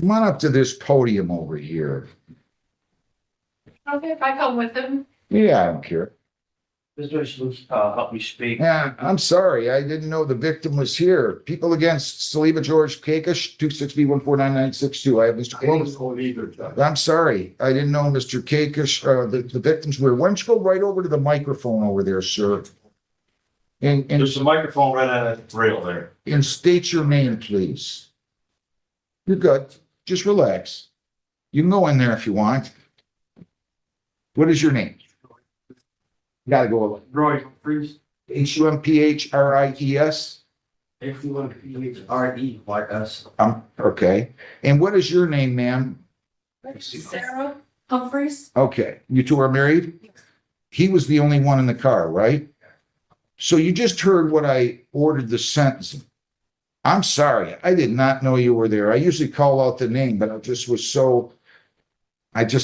Come on up to this podium over here. Okay, if I come with him. Yeah, I don't care. This judge help me speak. Yeah, I'm sorry. I didn't know the victim was here. People against Saliba George Kakish, 260-149-962. I have Mr. Close. I'm sorry. I didn't know Mr. Kakish, the victims were. Why don't you go right over to the microphone over there, sir? And There's a microphone right on that rail there. and state your name, please. You're good. Just relax. You can go in there if you want. What is your name? Gotta go. Roy, freeze. Humphies. F-U-M-P-H-R-E-Y-S. Okay. And what is your name, ma'am? Sarah Humphreys. Okay. You two are married? He was the only one in the car, right? So you just heard what I ordered the sentencing. I'm sorry. I did not know you were there. I usually call out the name, but I just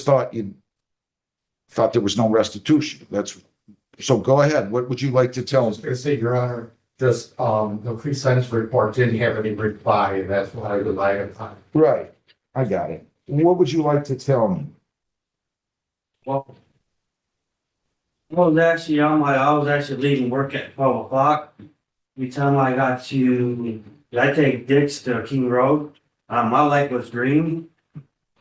thought you thought there was no restitution. So go ahead. What would you like to tell us? I say, Your Honor, just, the pre-sentence report didn't have any reply, and that's why I relied upon it. Right. I got it. What would you like to tell me? Well, I was actually leaving work at 12 o'clock. Every time I take Dick's to King Road, my light was green.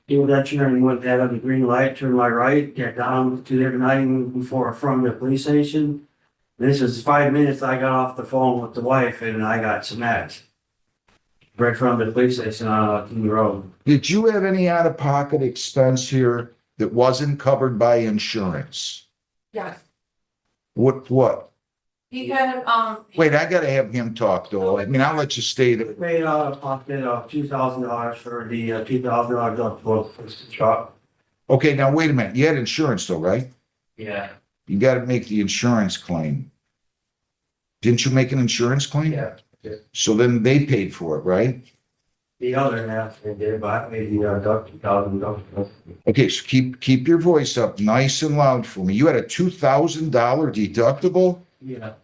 Do that turn, went down on the green light, turned my right, get down to there tonight before from the police station. This was 5 minutes, I got off the phone with the wife and I got smacked. Right from the police station on King Road. Did you have any out-of-pocket expense here that wasn't covered by insurance? Yes. What? He had, Wait, I gotta have him talk though. I mean, I'll let you stay there. Paid out of pocket of $2,000 for the $2,000 deductible for the truck. Okay, now wait a minute. You had insurance though, right? Yeah. You gotta make the insurance claim. Didn't you make an insurance claim? Yeah. So then they paid for it, right? The other half they did, but I paid the $2,000. Okay, so keep your voice up nice and loud for me. You had a $2,000 deductible? Yeah.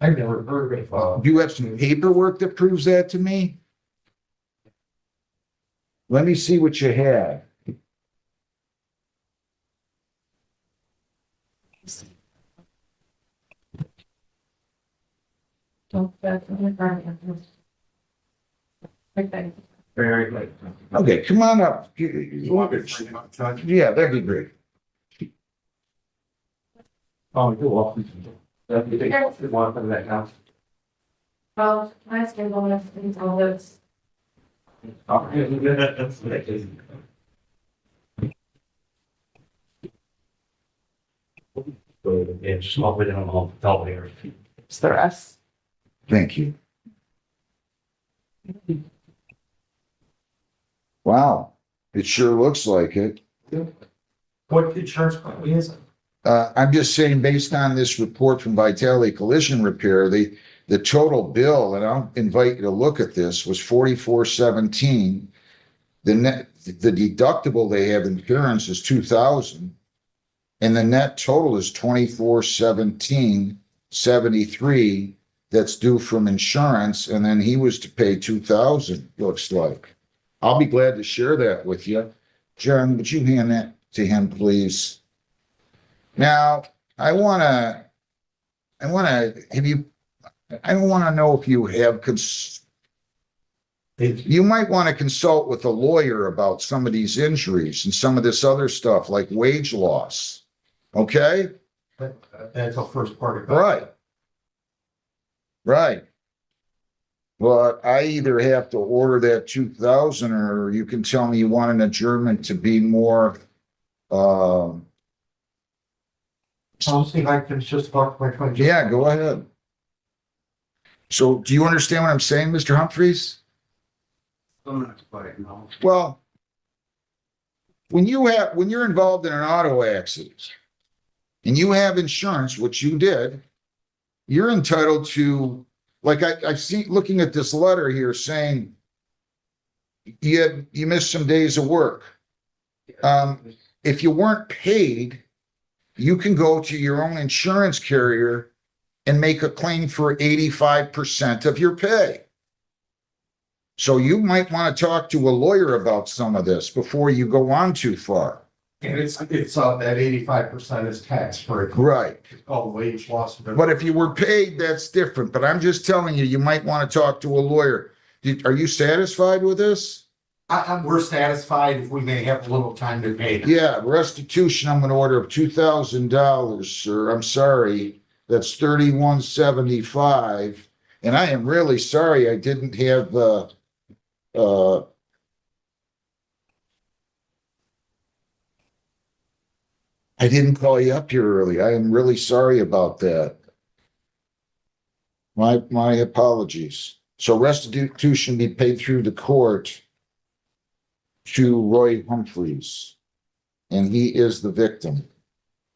I've never heard of, Do you have some paperwork that proves that to me? Let me see what you have. okay. Very good. Okay, come on up. Yeah, that'd be great. oh, you're welcome. You want for that now? Well, I still don't have things all this. Yeah, just walk with them all, tell me. It's the rest. Thank you. Wow, it sure looks like it. What insurance company is it? I'm just saying, based on this report from Vitality Collision Repair, the total bill, and I'll invite you to look at this, was $44.17. The deductible they have insurance is $2,000, and the net total is $24.17.73. That's due from insurance, and then he was to pay $2,000. Looks like. I'll be glad to share that with you. John, would you hand that to him, please? Now, I don't want to know if you have, you might want to consult with a lawyer about some of these injuries and some of this other stuff like wage loss. Okay? That's the first part of it. Right. Right. Well, I either have to order that 2,000 or you can tell me you want an adjournment to be more, I'll see if I can just talk to my friend. yeah, go ahead. So do you understand what I'm saying, Mr. Humphreys? I'm not quite, no. Well, when you're involved in an auto accident and you have insurance, which you did, you're entitled to, like I see, looking at this letter here saying you missed some days of work. If you weren't paid, you can go to your own insurance carrier and make a claim for 85% of your pay. So you might want to talk to a lawyer about some of this before you go on too far. And it's that 85% is tax free. Right. Called wage loss. But if you were paid, that's different. But I'm just telling you, you might want to talk to a lawyer. Are you satisfied with this? We're satisfied if we may have a little time to pay. Yeah, restitution, I'm gonna order of $2,000, sir. I'm sorry. That's 3175. And I am really sorry I didn't have I didn't call you up here early. I am really sorry about that. My apologies. So restitution be paid through the court to Roy Humphreys, and he is the victim.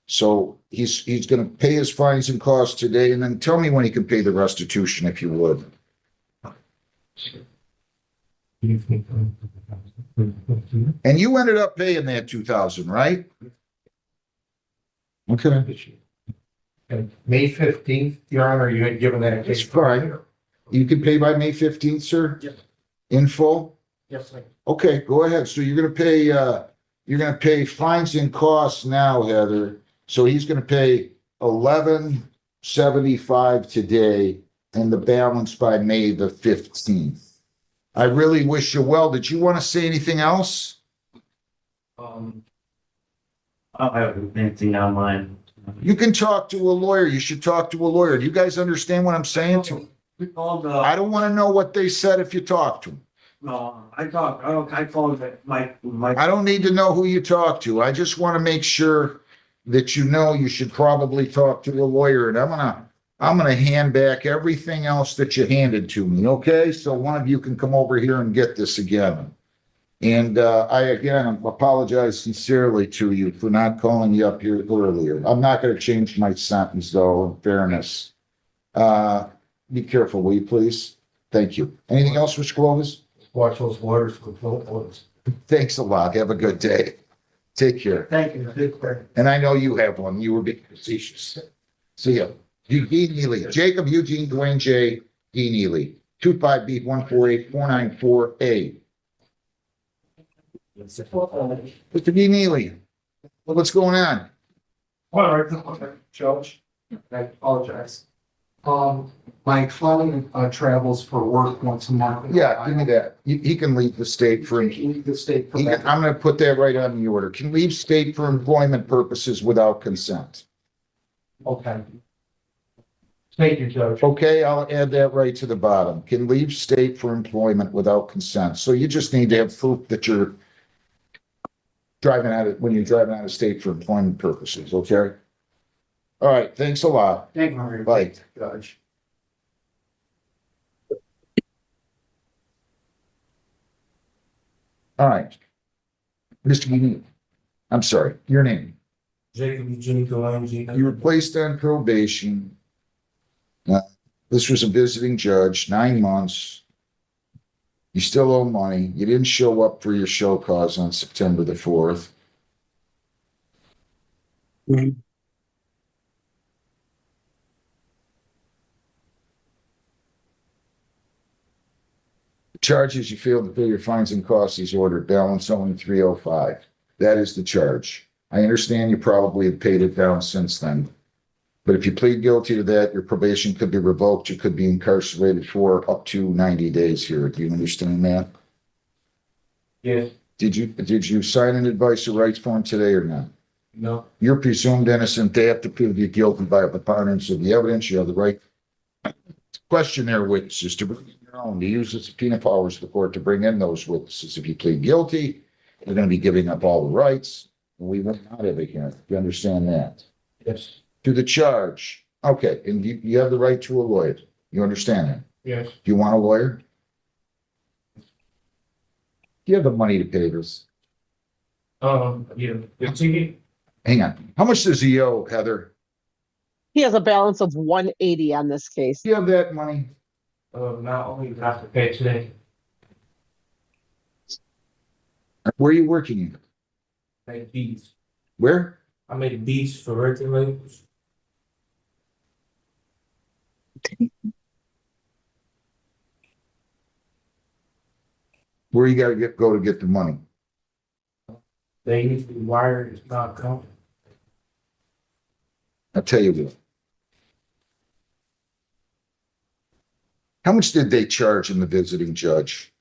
So he's going to pay his fines and costs today, and then tell me when he can pay the restitution, if you would. And you ended up paying that 2,000, right? Okay, May 15th, Your Honor, you had given that. that's fine. You can pay by May 15th, sir? Yes. In full? Yes, sir. Okay, go ahead. So you're gonna pay fines and costs now, Heather. So he's gonna pay 1175 today and the balance by May the 15th. I really wish you well. Did you want to say anything else? I don't have anything on mine. You can talk to a lawyer. You should talk to a lawyer. Do you guys understand what I'm saying? We called, I don't want to know what they said if you talk to them. no, I called my, I don't need to know who you talk to. I just want to make sure that you know you should probably talk to a lawyer, and I'm gonna hand back everything else that you handed to me, okay? So one of you can come over here and get this again. And I again apologize sincerely to you for not calling you up here earlier. I'm not gonna change my sentence though, in fairness. Be careful, will you please? Thank you. Anything else, Mr. Clovis? Watch those lawyers for those. Thanks a lot. Have a good day. Take care. thank you. And I know you have one. You were being facetious. See ya. Eugene Neely, Jacob Eugene Dwayne J. E. Neely, 25B148494A. Mr. D. Neely, what's going on? All right, Judge, I apologize. My client travels for work once a month. Yeah, give me that. He can leave the state for, Leave the state for that. I'm gonna put that right on the order. Can leave state for employment purposes without consent. Okay. Thank you, Judge. Okay, I'll add that right to the bottom. Can leave state for employment without consent. So you just need to have proof that you're when you're driving out of state for employment purposes, okay? All right, thanks a lot. Thank you very Bye. much, Judge. All right. Mr. Unique, I'm sorry, your name. Jacob Eugene Dwayne You were placed on probation. This was a visiting judge, 9 months. You still owe money. You didn't show up for your show cause on September the 4th. Charges, you failed to pay your fines and costs is ordered, balance owing 305. That is the charge. I understand you probably have paid it down since then. But if you plead guilty to that, your probation could be revoked. You could be incarcerated for up to 90 days here. Do you understand that? Yes, Did you sign an advice of rights form today or not? no, You're presumed innocent. They have to prove you guilty by a preponderance of the evidence. You have the right to question their witnesses, to bring in your own, to use the subpoena powers of the court to bring in those witnesses. If you plead guilty, you're going to be giving up all the rights. And we will not have a hearing. You understand that? yes, To the charge. Okay, and you have the right to a lawyer. You understand that? yes, Do you want a lawyer? Do you have the money to pay this? yeah, the ticket, Hang on. How much does he owe, Heather? He has a balance of 180 on this case. Do you have that money? not only have to pay today, Where are you working? make beats. Where? I make beats for record labels. Where you gotta go to get the money? They usually wire is not coming. I'll tell you what. How much did they charge him, the visiting judge?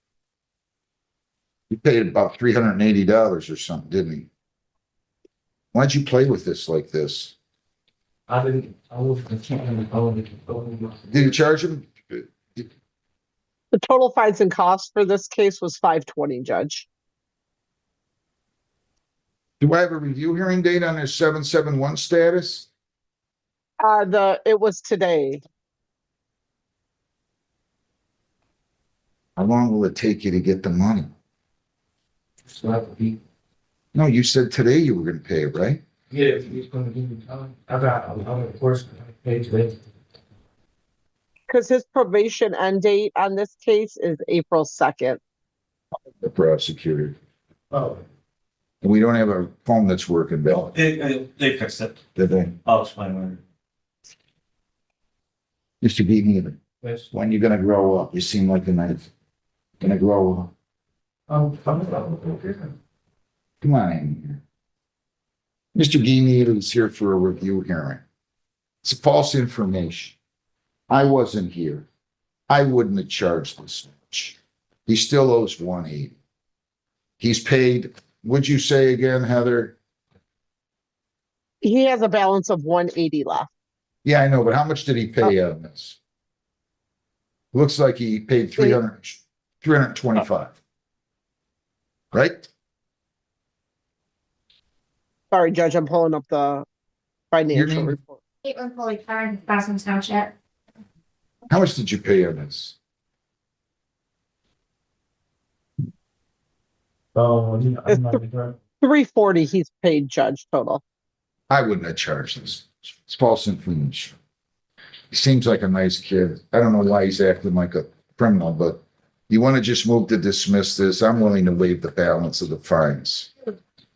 He paid about $380 or something, didn't he? Why'd you play with this like this? I was concerned. Did you charge him? The total fines and costs for this case was $520, Judge. Do I have a review hearing date on his 771 status? It was today. How long will it take you to get the money? So I have to be, No, you said today you were gonna pay it, right? yeah, he's gonna give me time. I'm of course, I pay today. Because his probation end date on this case is April 2nd. The prosecutor. Oh, And we don't have a phone that's working, Bill. They fixed it. Did they? I'll explain later. Mr. Beatty, yes. when you gonna grow up? You seem like a nice, gonna grow up. I'm okay. Come on in here. Mr. Geaney is here for a review hearing. It's false information. I wasn't here. I wouldn't have charged this much. He still owes 180. He's paid, would you say again, Heather? He has a balance of 180 left. Yeah, I know, but how much did he pay on this? Looks like he paid 325. Right? Sorry, Judge, I'm pulling up the financial name? report. Caitlin Foley, Karen, Boston Township. How much did you pay on this? I'm not sure. 340 he's paid, Judge, total. I wouldn't have charged this. It's false information. He seems like a nice kid. I don't know why he's acting like a criminal, but you want to just move to dismiss this? I'm willing to waive the balance of the fines.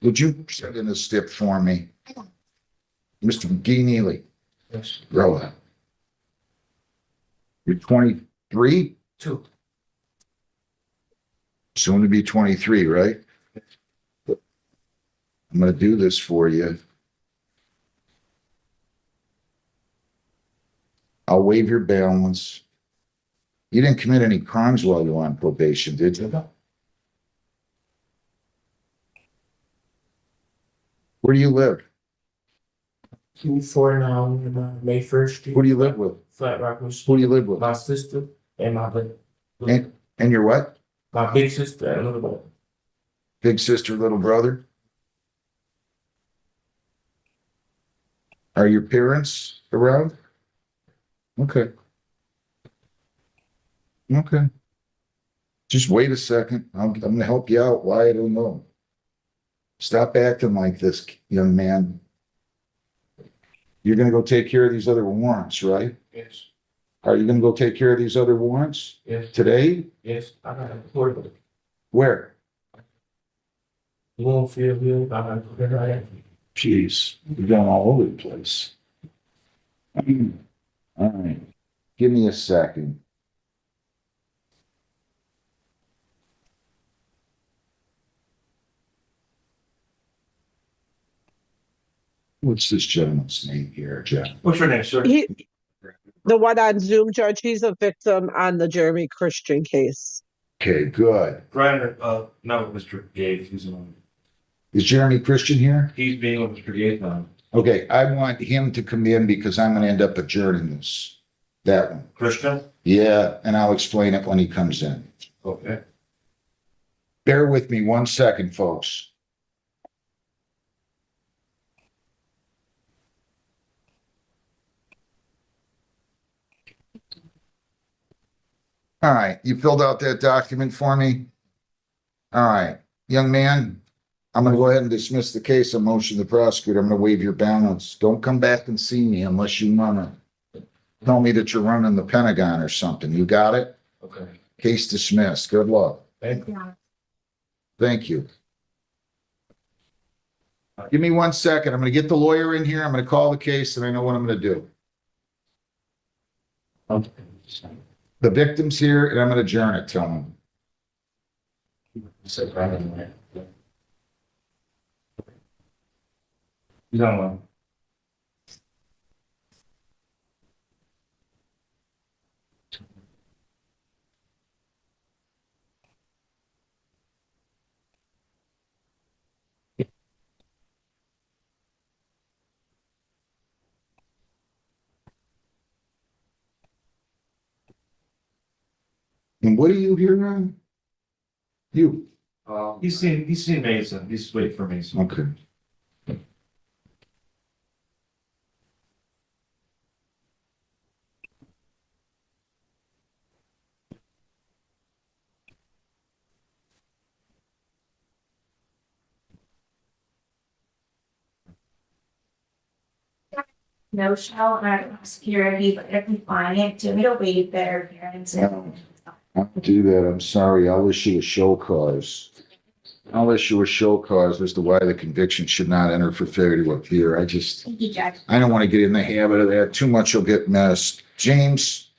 Would you send in a stip for me? Mr. McGee-Neely, Yes. grow up. You're 23, 2. soon to be 23, right? I'm gonna do this for you. I'll waive your balance. You didn't commit any crimes while you were on probation, did you? Where do you live? 2-4 now in May 1st Street. Who do you live with? Flat Rock, Who Michigan. do you live with? My sister and my And your what? my big sister and little brother. Big sister, little brother? Are your parents around? Okay. Okay. Just wait a second. I'm gonna help you out. Why? I don't know. Stop acting like this, young man. You're gonna go take care of these other warrants, right? Yes. Are you gonna go take care of these other warrants Yes. today? Yes. I got a report. Where? You won't feel good. I got to put it right. Jeez, you're going all over the place. All right, give me a second. What's this gentleman's name here, Jeff? What's your name, sir? The one on Zoom, Judge, he's a victim on the Jeremy Christian case. Okay, good. Brian, no, Mr. Gates, he's on. Is Jeremy Christian here? He's being with Mr. Gates now. Okay, I want him to come in because I'm gonna end up adjourning this. That one. Christian? Yeah, and I'll explain it when he comes in. Okay. Bear with me 1 second, folks. All right, you filled out that document for me? All right, young man, I'm gonna go ahead and dismiss the case and motion the prosecutor. I'm gonna waive your balance. Don't come back and see me unless you wanna tell me that you're running the Pentagon or something. You got it? Okay. Case dismissed. Good luck. Thank you. Yeah. Thank you. Give me 1 second. I'm gonna get the lawyer in here. I'm gonna call the case and I know what I'm gonna do. The victim's here and I'm gonna adjourn it, tell him. Said Brandon, right? He's on one. And what are you here on? You, He's seen Mason. He's waiting for Mason. okay. No show, not security, but if you find it, do me to waive their appearance. I'll do that. I'm sorry. I'll issue a show cause. I'll issue a show cause as to why the conviction should not enter for failure to appear. Thank you, Judge. I don't want to get in the habit of that. Too much will get missed. James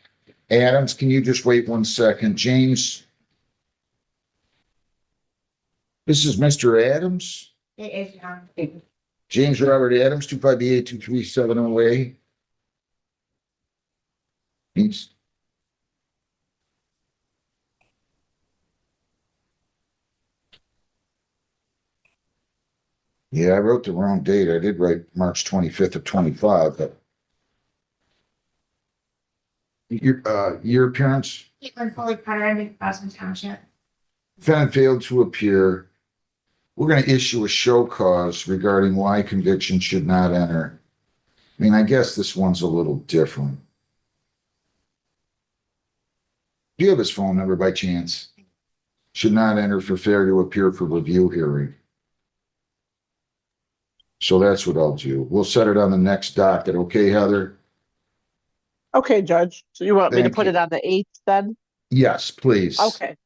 Adams, can you just wait 1 second? James? This is Mr. Adams? It is, James Robert Adams, 258-23708. He's. Yeah, I wrote the wrong date. I did write March 25th of 25, but. Your appearance, Caitlin Foley Carter, in Boston Township. defendant failed to appear. We're going to issue a show cause regarding why conviction should not enter. I mean, I guess this one's a little different. Do you have his phone number by chance? Should not enter for failure to appear for review hearing. So that's what I'll do. We'll set it on the next docket. Okay, Heather? Okay, Judge. So you want me to Thank put you. it on the 8th then? Yes, please. Okay.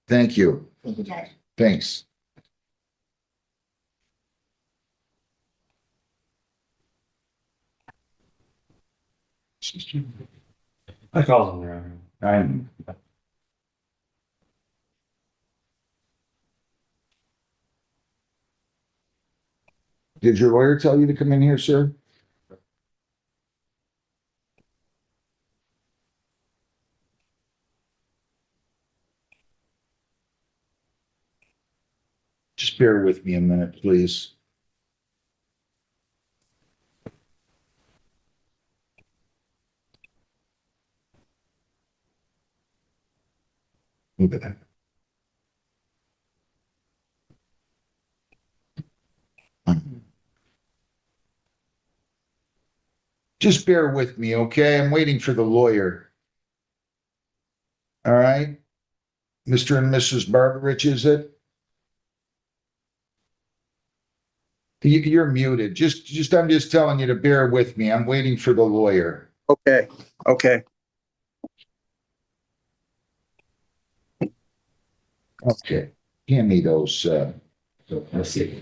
Thank you. Thank you, Judge. Thanks. I called him around. I'm. Did your lawyer tell you to come in here, sir? Just bear with me a minute, please. Look at that. Just bear with me, okay? I'm waiting for the lawyer. All right? Mr. and Mrs. Barbarich, is it? You're muted. I'm just telling you to bear with me. I'm waiting for the lawyer. Okay, okay. Okay. Hand me those, Let's see.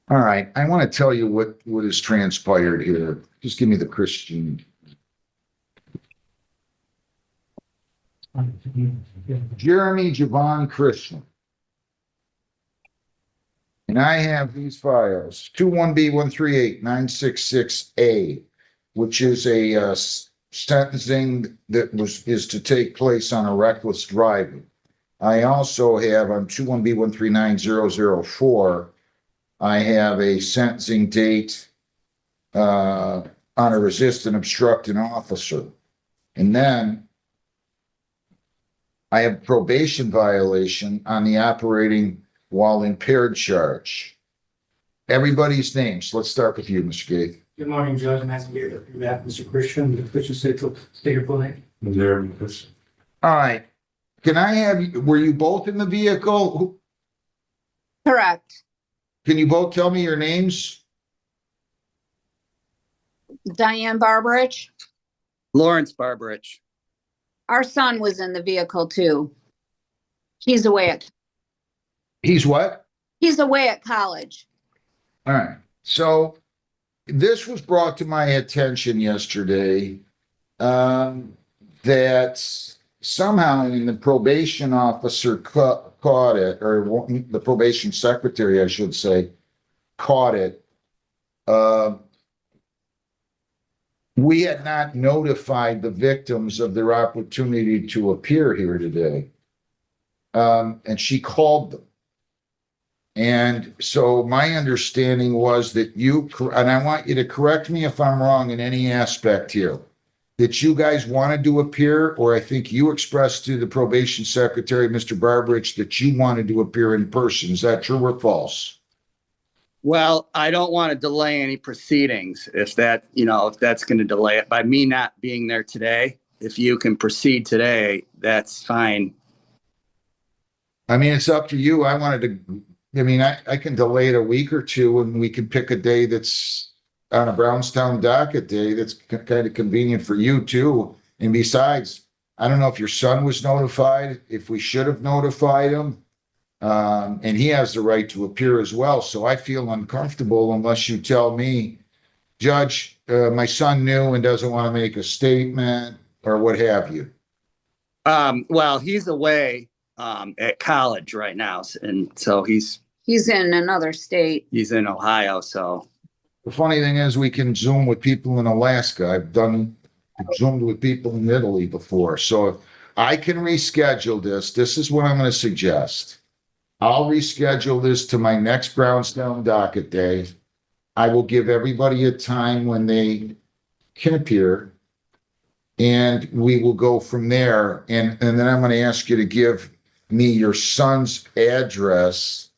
all right. I want to tell you what has transpired here. Just give me the Christian. Jeremy Javon Christian. And I have these files, 21B138966A, which is a sentencing that is to take place on a reckless driving. I also have on 21B139004, I have a sentencing date on a resist and obstruct an officer. And then I have probation violation on the operating while impaired charge. Everybody's names. Let's start with you, Mr. Gaith. Good morning, Judge. I'm asking you to behalf Mr. Christian, the Christian state your full name. There. All right. Can I have, were you both in the vehicle? Correct. Can you both tell me your names? Diane Barbarich. Lawrence Barbarich. Our son was in the vehicle too. He's away at He's what? college. All right. So this was brought to my attention yesterday, that somehow the probation officer caught it, or the probation secretary, I should say, caught it. We had not notified the victims of their opportunity to appear here today. And she called them. And so my understanding was that and I want you to correct me if I'm wrong in any aspect here, that you guys wanted to appear, or I think you expressed to the probation secretary, Mr. Barberich, that you wanted to appear in person. Is that true or false? Well, I don't want to delay any proceedings if that's going to delay it by me not being there today. If you can proceed today, that's fine. I mean, it's up to you. I can delay it a week or two, and we can pick a day that's on a Brownstown docket day that's kind of convenient for you too. And besides, I don't know if your son was notified, if we should have notified him. And he has the right to appear as well. So I feel uncomfortable unless you tell me, Judge, my son knew and doesn't want to make a statement or what have you. Well, he's away at college right now, and so he's in another state. He's in Ohio, so. The funny thing is, we can Zoom with people in Alaska. I've Zoomed with people in Italy before. So if I can reschedule this is what I'm going to suggest. I'll reschedule this to my next Brownstown docket day. I will give everybody a time when they can appear, and we will go from there. And then I'm going to ask you to give me your son's address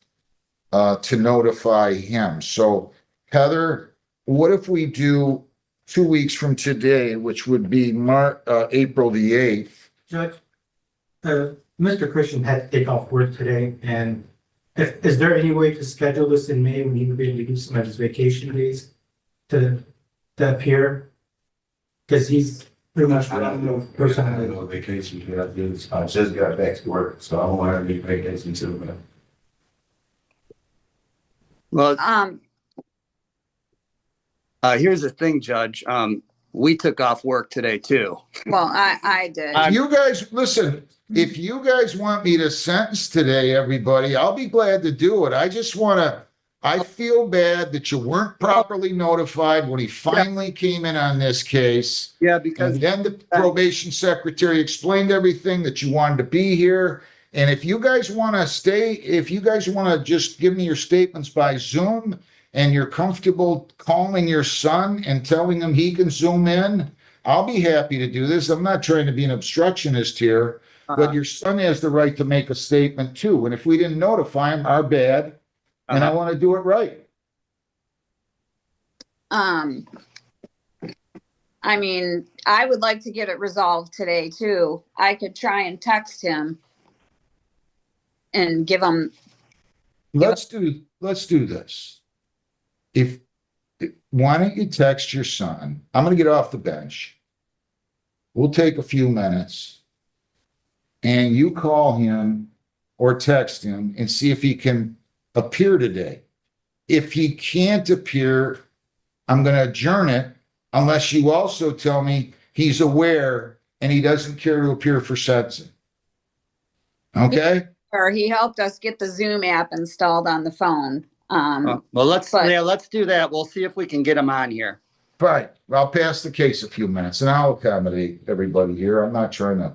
to notify him. So Heather, what if we do 2 weeks from today, which would be April the 8th? Judge, Mr. Christian had to take off work today, and is there any way to schedule this in May when he would be able to use some of his vacation days to appear? Because he's pretty much, I don't know, person. I know vacation, I just got back to work, so I don't want to be vacation too, man. Well, here's the thing, Judge. We took off work today too. Well, I did. You guys, listen, if you guys want me to sentence today, everybody, I'll be glad to do it. I feel bad that you weren't properly notified when he finally came in on this case. Yeah, because And then the probation secretary explained everything, that you wanted to be here. And if you guys want to just give me your statements by Zoom, and you're comfortable calling your son and telling him he can Zoom in, I'll be happy to do this. I'm not trying to be an obstructionist here, but your son has the right to make a statement too. And if we didn't notify him, our bad. And I want to do it right. I mean, I would like to get it resolved today too. I could try and text him and give him. Let's do this. Why don't you text your son? I'm going to get off the bench. We'll take a few minutes, and you call him or text him and see if he can appear today. If he can't appear, I'm going to adjourn it unless you also tell me he's aware and he doesn't care to appear for sentencing. Okay? Or he helped us get the Zoom app installed on the phone. well, let's do that. We'll see if we can get him on here. Fine. I'll pass the case a few minutes and I'll accommodate everybody here. I'm not trying to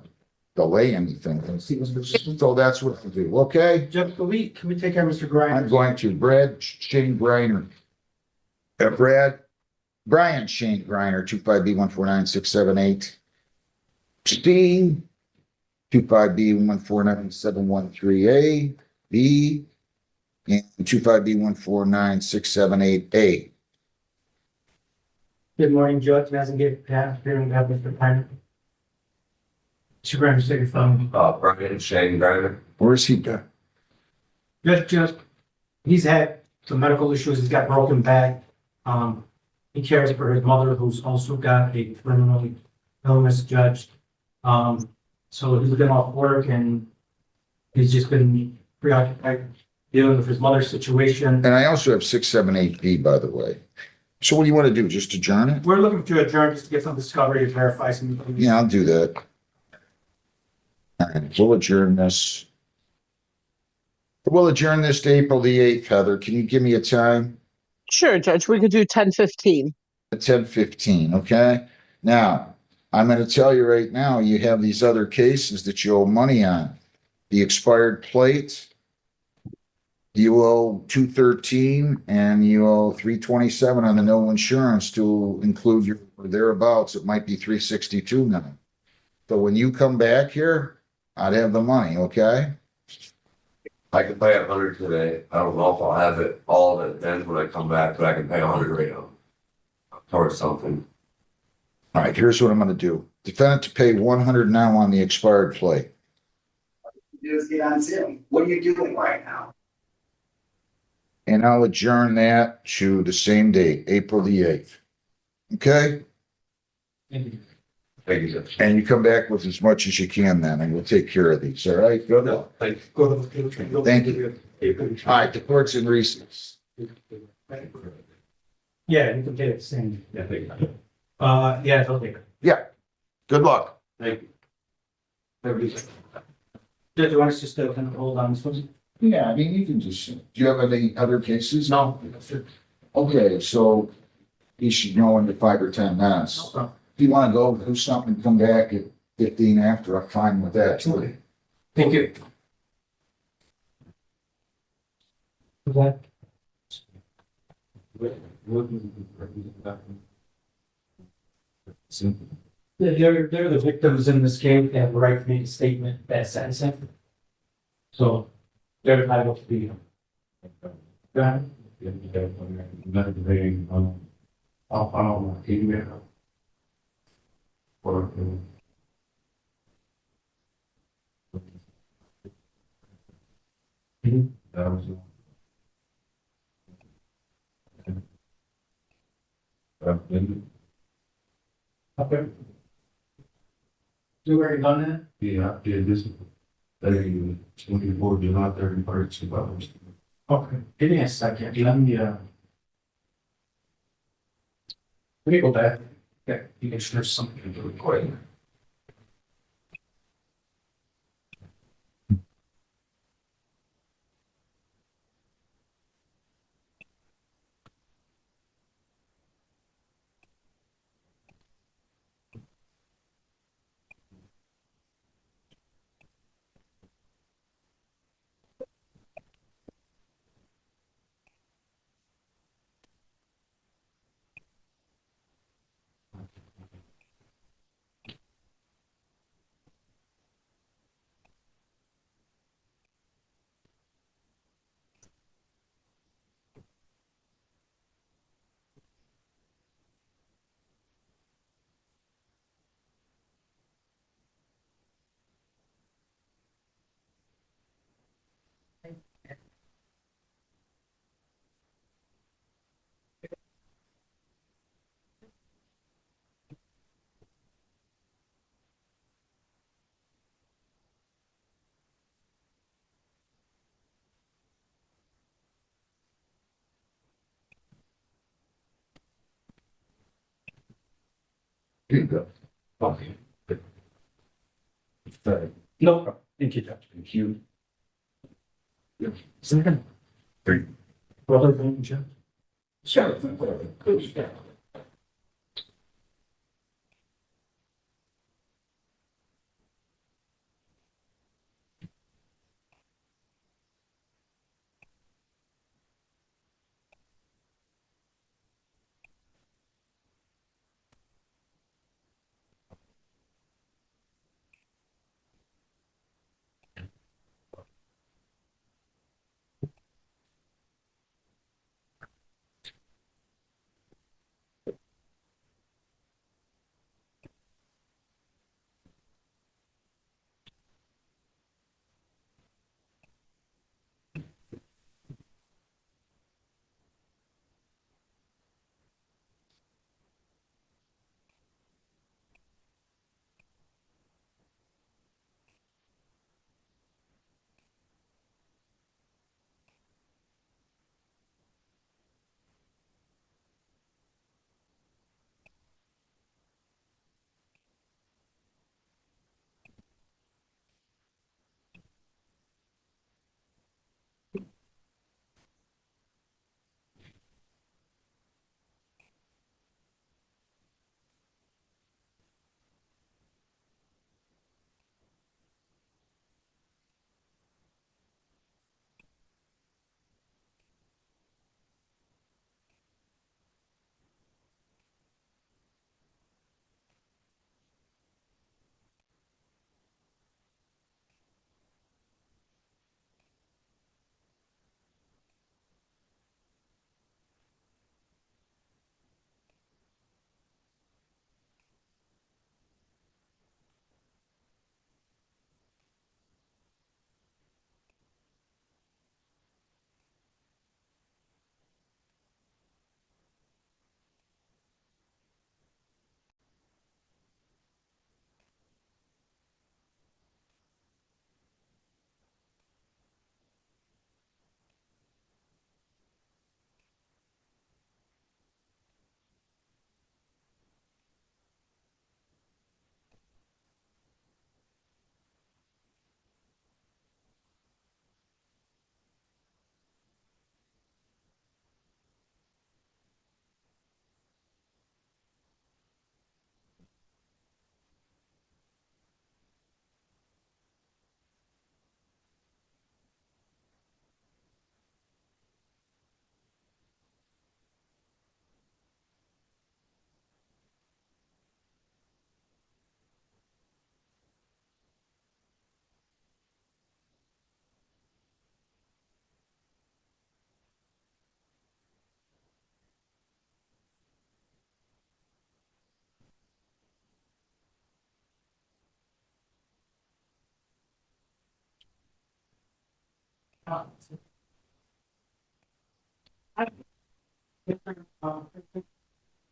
delay anything. So that's what we'll do. Okay? Judge, can we take care of Mr. Griner? I'm going to Shane Griner. Brian Shane Griner, 25B149678. Steve, 25B149713A, B, and 25B149678A. Good morning, Judge. Hasn't get past here and have Mr. Griner. Mr. Griner, take your phone. Brian Shane Grider. Where's he got? Just, he's had some medical issues. He's got broken back. He cares for his mother, who's also got a terminal illness, Judge. So he's been off work and he's just been preoccupied dealing with his mother's situation. And I also have 678B, by the way. So what do you want to do? Just adjourn it? We're looking to adjourn just to get some discovery to verify some. Yeah, I'll do that. All right, we'll adjourn this. We'll adjourn this to April the 8th, Heather. Can you give me a time? Sure, Judge, we could do 10:15. At 10:15, okay? Now, I'm going to tell you right now, you have these other cases that you owe money on. The expired plate, you owe 213 and you owe 327 on the no insurance to include your or thereabouts. It might be 362 now. So when you come back here, I'd have the money, okay? I can pay 100 today. I don't know if I'll have it all of it then when I come back, but I can pay 100 right now. Towards something. All right, here's what I'm gonna do. Defendant to pay 100 now on the expired plate. Just get on Zoom. What are you doing right now? And I'll adjourn that to the same date, April the 8th. Okay? Thank you, Judge. And you come back with as much as you can then, and we'll take care of these, all right? Good. No, thank you. Go to the. Thank you. All right, the court's in recess. Yeah, you can get it same. Yeah, thank you. Yeah, they'll take it. Yeah. Good luck. Thank you. Everything. Do you want us just to kind of hold on this one? Yeah, I mean, you can just, do you have any other cases? No. Okay, so you should know in the 5 or 10 minutes. If you wanna go do something, come back at 15 after, I'm fine with that. Thank you. Okay. They're the victims in this case, they have the right to make a statement at sentencing. So they're entitled to be. Go ahead. Okay. You already done that? Yeah, I did this. 24 July 31st. Okay, give me a second, let me go back. Okay, you can share something really quick. Here you go. Okay. No problem, thank you, Judge. Thank you. Second. Three. Brother, thank you, Judge. Sure.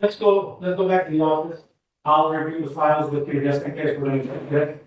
Let's go back to the office. I'll review the files with you just in case we're going to get.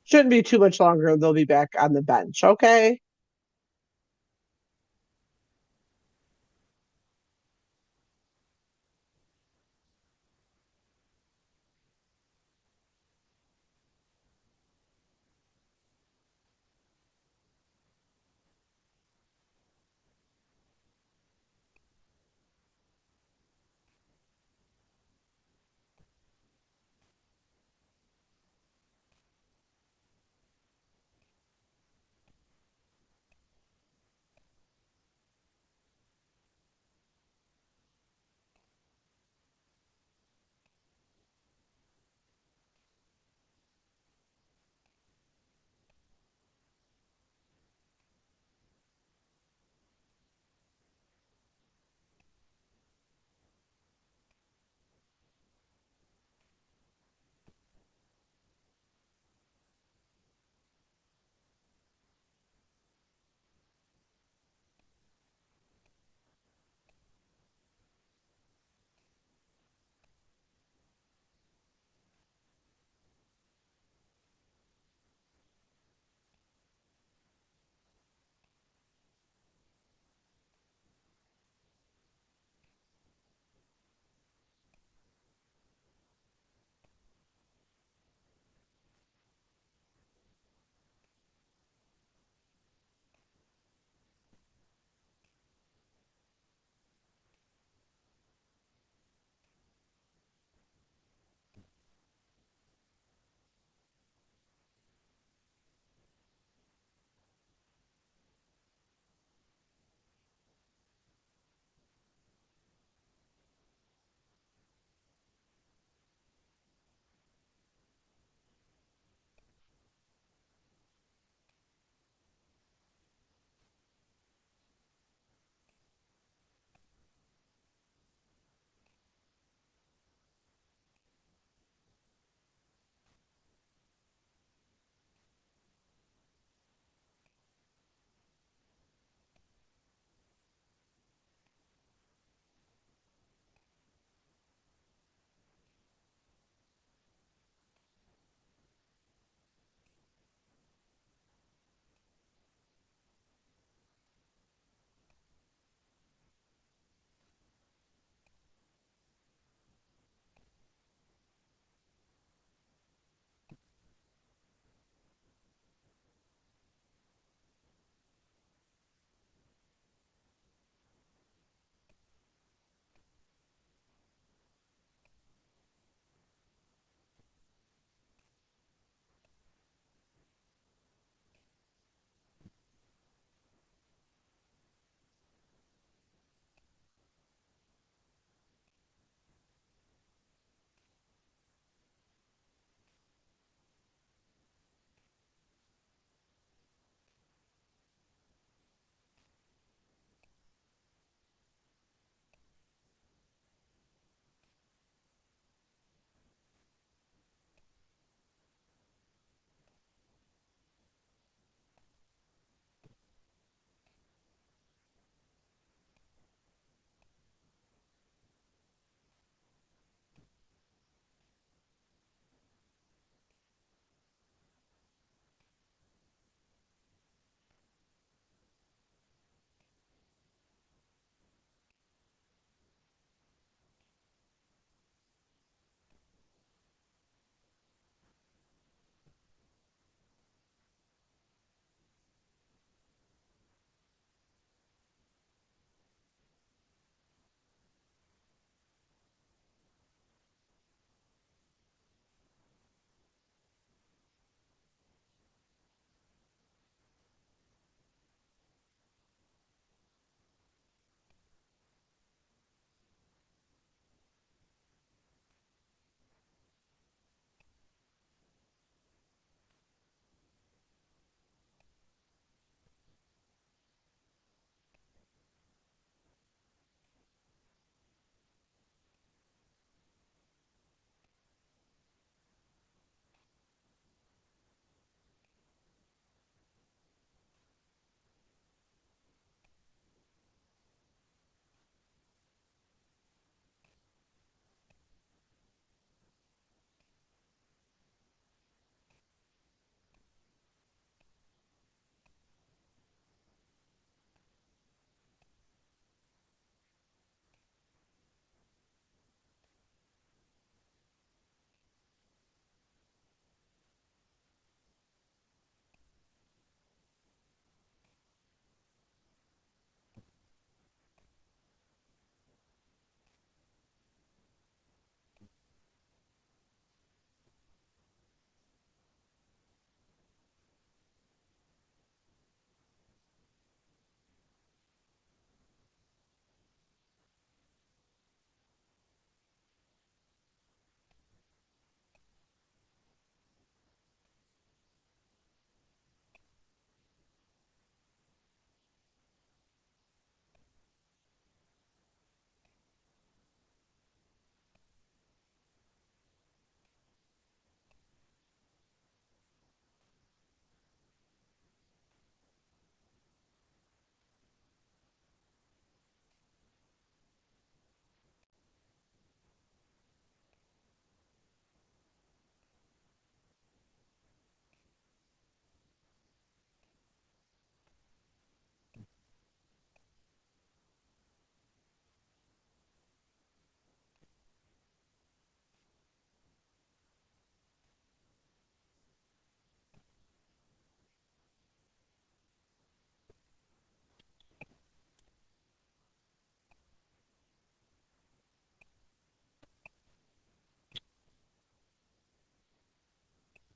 Shouldn't be too much longer. They'll be back on the bench, okay?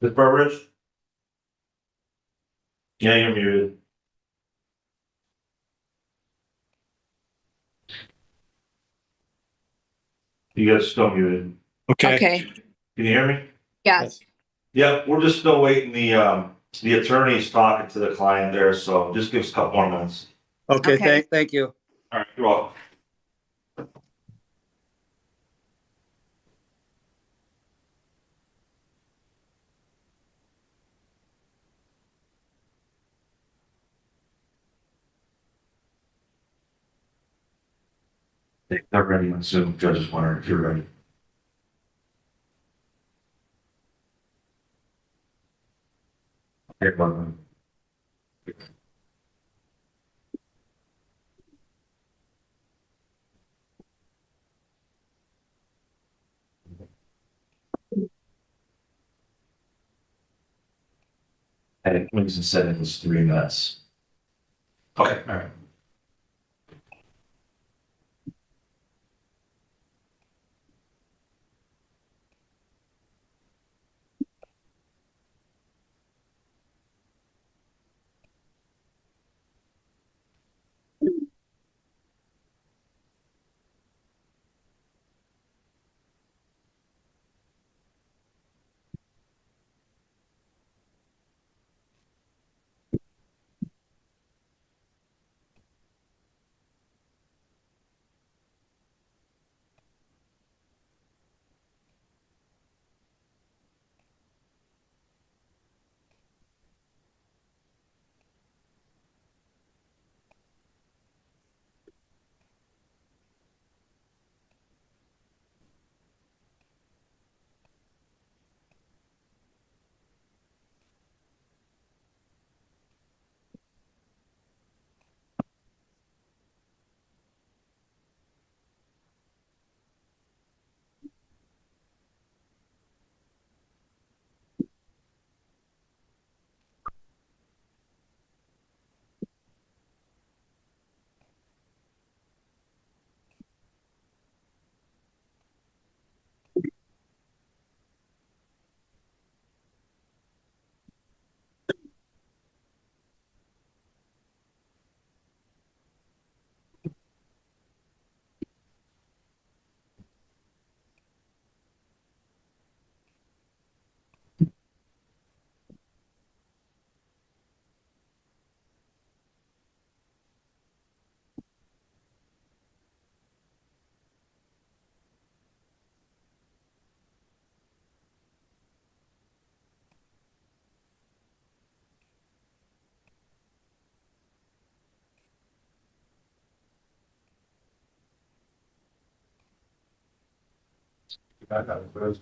Ms. Burbridge? Yeah, you're muted. You guys still muted. Okay. Okay, Can you hear me? yes. Yeah, we're just still waiting. The attorney's talking to the client there, so just give us a couple more minutes. Okay, Okay. thank you. All right, you're welcome. They're ready on Zoom. Judges wondering if you're ready. Okay, one. And Queens and said it was 3 minutes. Okay, all right.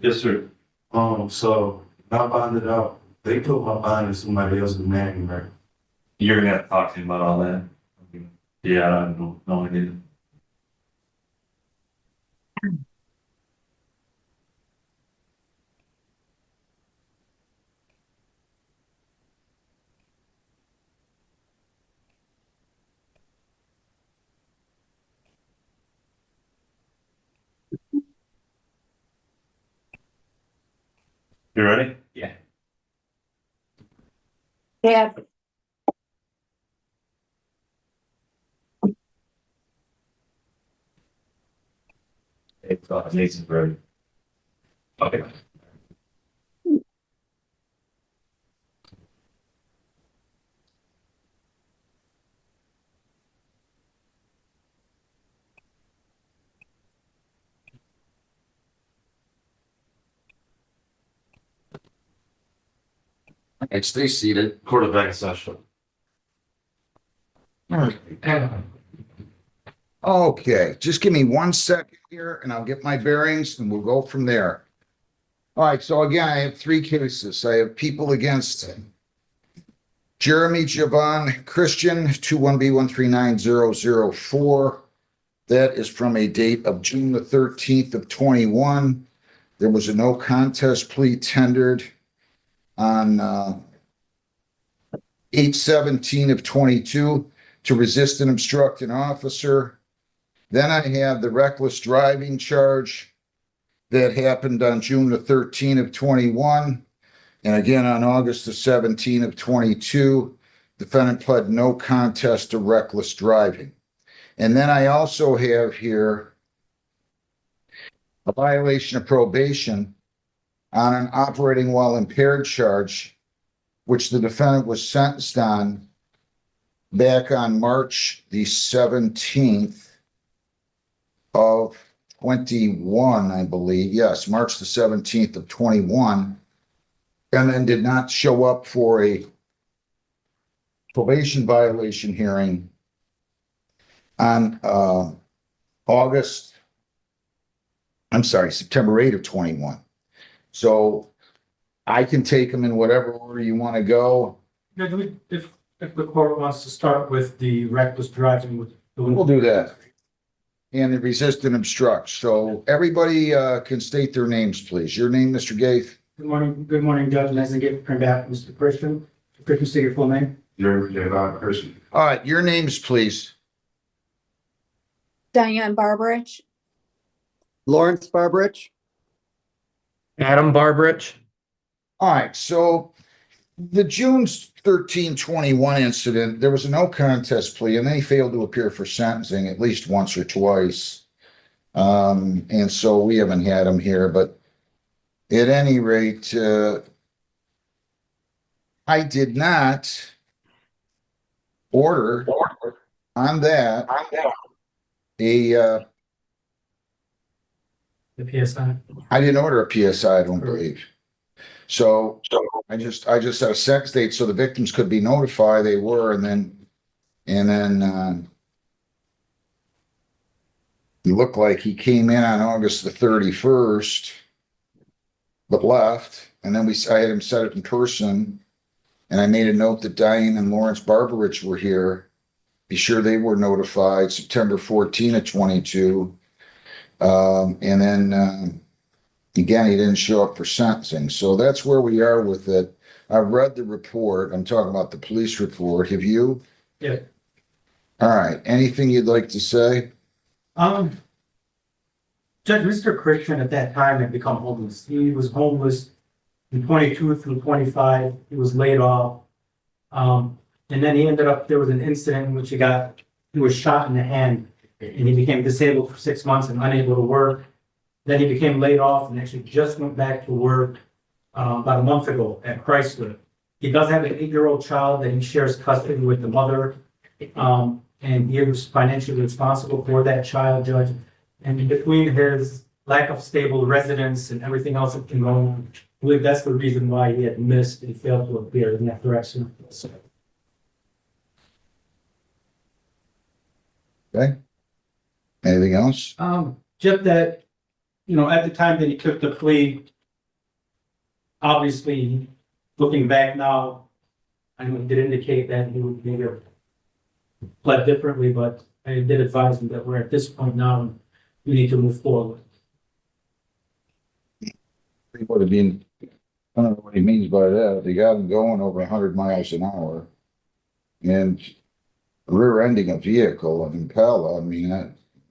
Yes, sir. So I bonded out. They put my bond in somebody else's name, right? You're gonna have to talk to him about all that. Yeah, I don't know. No idea. You ready? Yeah. Yeah. It's Nathan's ready. Okay. Okay, stay seated. Court is back in session. Okay, just give me 1 second here and I'll get my bearings and we'll go from there. All right, so again, I have 3 cases. I have people against Jeremy Javon Christian, 21B139004. That is from a date of June the 13th of 21. There was a no contest plea tendered on 8/17 of 22 to resist and obstruct an officer. Then I have the reckless driving charge that happened on June the 13th of 21. And again, on August the 17th of 22, defendant pled no contest to reckless driving. And then I also have here a violation of probation on an operating while impaired charge, which the defendant was sentenced on back on March the 17th of 21, I believe. Yes, March the 17th of 21, and then did not show up for a probation violation hearing on September 8 of 21. So I can take them in whatever order you want to go. Judge, if the court wants to start with the reckless driving with. We'll do that. And the resist and obstruct. So everybody can state their names, please. Your name, Mr. Gaith? Good morning, Judge. Nice to get from back, Mr. Christian. Mr. Christian, state your full name. You're a person. All right, your names, please. Diane Barbarich. Lawrence Barbarich? Adam Barbarich. All right, so the June 13, 21 incident, there was a no contest plea, and then he failed to appear for sentencing at least once or twice. And so we haven't had him here, but at any rate, I did not order on that The PSI. I didn't order a PSI, I don't believe. So I just set a sex date so the victims could be notified. They were, and then it looked like he came in on August the 31st, but left. And then I had him set it in person, and I made a note that Diane and Lawrence Barbarich were here. Be sure they were notified September 14 of 22. And then again, he didn't show up for sentencing. So that's where we are with it. I've read the report. I'm talking about the police report. Have you? Yeah. All right. Anything you'd like to say? Judge, Mr. Christian at that time had become homeless. He was homeless in 22 through 25. He was laid off. And then he ended up, there was an incident in which he was shot in the hand, and he became disabled for 6 months and unable to work. Then he became laid off and actually just went back to work about a month ago at Chrysler. He does have an 8-year-old child that he shares custody with the mother. And he was financially responsible for that child, Judge. And between his lack of stable residence and everything else that can go on, I believe that's the reason why he had missed and failed to appear in that direction. Okay. Anything else? Just that, at the time that he took the plea, obviously, looking back now, I know it did indicate that he would maybe have pled differently, but I did advise him that we're at this point now and we need to move forward. What I mean, I don't know what he means by that. They got him going over 100 miles an hour and rear-ending a vehicle, an Impala. I mean,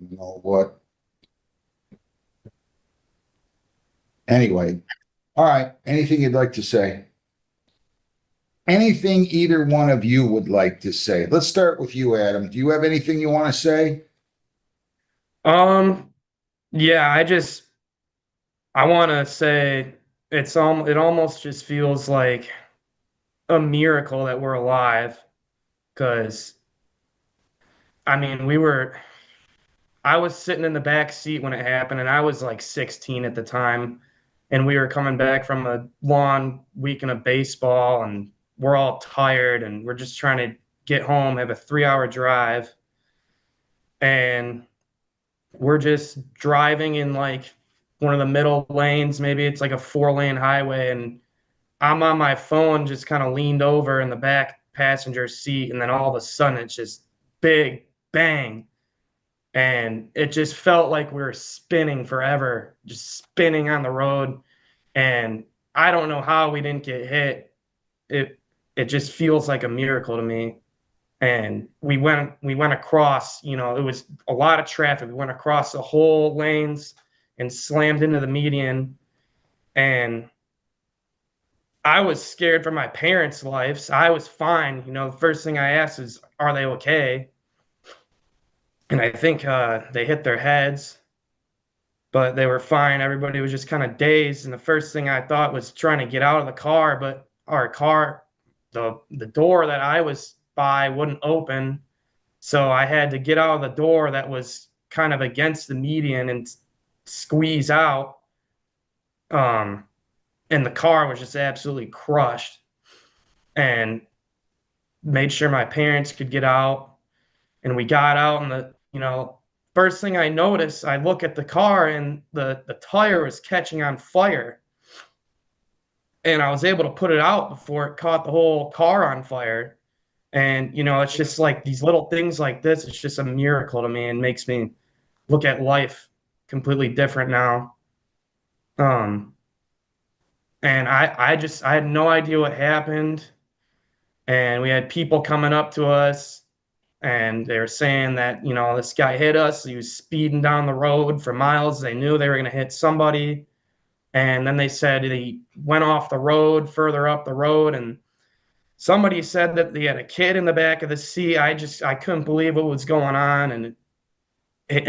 you know what? Anyway, all right. Anything you'd like to say? Anything either one of you would like to say? Let's start with you, Adam. Do you have anything you want to say? Yeah, I want to say it almost just feels like a miracle that we're alive, because I mean, I was sitting in the back seat when it happened, and I was like 16 at the time, and we were coming back from a long weekend of baseball, and we're all tired, and we're just trying to get home, have a 3-hour drive, and we're just driving in like one of the middle lanes. Maybe it's like a 4-lane highway, and I'm on my phone, just kind of leaned over in the back passenger seat, and then all of a sudden it's just big bang, and it just felt like we were spinning forever, just spinning on the road, and I don't know how we didn't get hit. It just feels like a miracle to me. And we went across, it was a lot of traffic. We went across the whole lanes and slammed into the median. And I was scared for my parents' lives. I was fine. You know, the first thing I asked is, are they okay? And I think they hit their heads, but they were fine. Everybody was just kind of dazed. And the first thing I thought was trying to get out of the car, but our car, the door that I was by wouldn't open. So I had to get out of the door that was kind of against the median and squeeze out. And the car was just absolutely crushed, and made sure my parents could get out. And we got out, and first thing I noticed, I look at the car and the tire was catching on fire. And I was able to put it out before it caught the whole car on fire. And, it's just like these little things like this. It's just a miracle to me and makes me look at life completely different now. And I had no idea what happened. And we had people coming up to us and they were saying that, this guy hit us. He was speeding down the road for miles. They knew they were going to hit somebody. And then they said he went off the road, further up the road. And somebody said that he had a kid in the back of the seat. I couldn't believe what was going on. And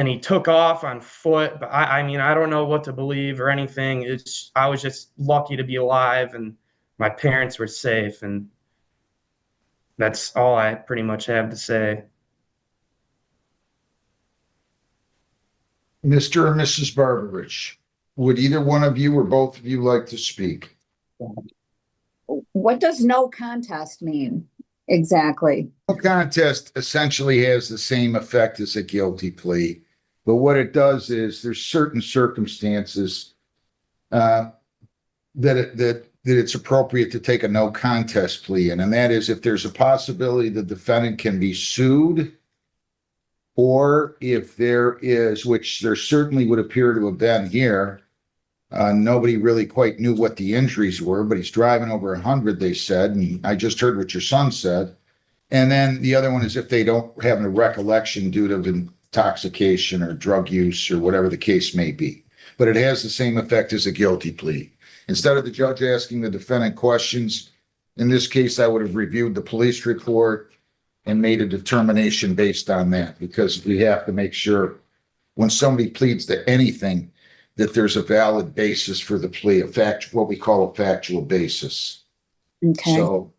he took off on foot. But I mean, I don't know what to believe or anything. I was just lucky to be alive and my parents were safe. And that's all I pretty much have to say. Mr. and Mrs. Barberich, would either one of you or both of you like to speak? What does no contest mean exactly? No contest essentially has the same effect as a guilty plea, but what it does is there's certain circumstances that it's appropriate to take a no contest plea in, and that is if there's a possibility the defendant can be sued, or if there is, which there certainly would appear to have been here, nobody really quite knew what the injuries were, but he's driving over 100, they said, and I just heard what your son said. And then the other one is if they don't have a recollection due to intoxication or drug use or whatever the case may be. But it has the same effect as a guilty plea. Instead of the judge asking the defendant questions, in this case, I would have reviewed the police report and made a determination based on that, because we have to make sure when somebody pleads to anything that there's a valid basis for the plea, what we call a factual basis. Okay. So,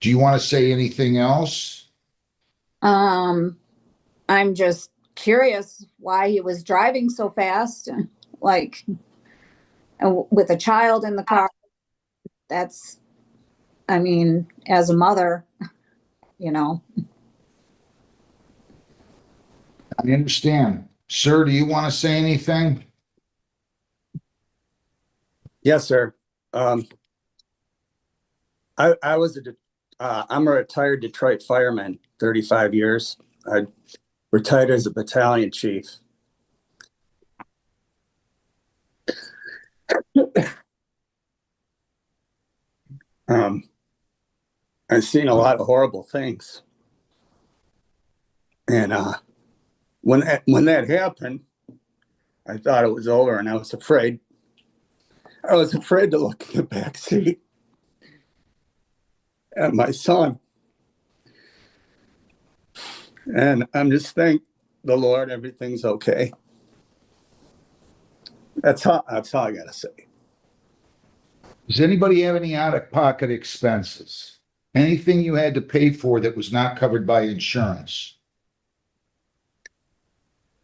do you want to say anything else? I'm just curious why he was driving so fast, like, and with a child in the car. That's, I mean, as a mother, I understand. Sir, do you want to say anything? Yes, sir. I'm a retired Detroit fireman, 35 years. I retired as a battalion chief. I've seen a lot of horrible things. And when that happened, I thought it was over, and I was afraid. I was afraid to look in the back seat at my son. And I'm just thank the Lord everything's okay. That's all I gotta say. Does anybody have any out-of-pocket expenses? Anything you had to pay for that was not covered by insurance?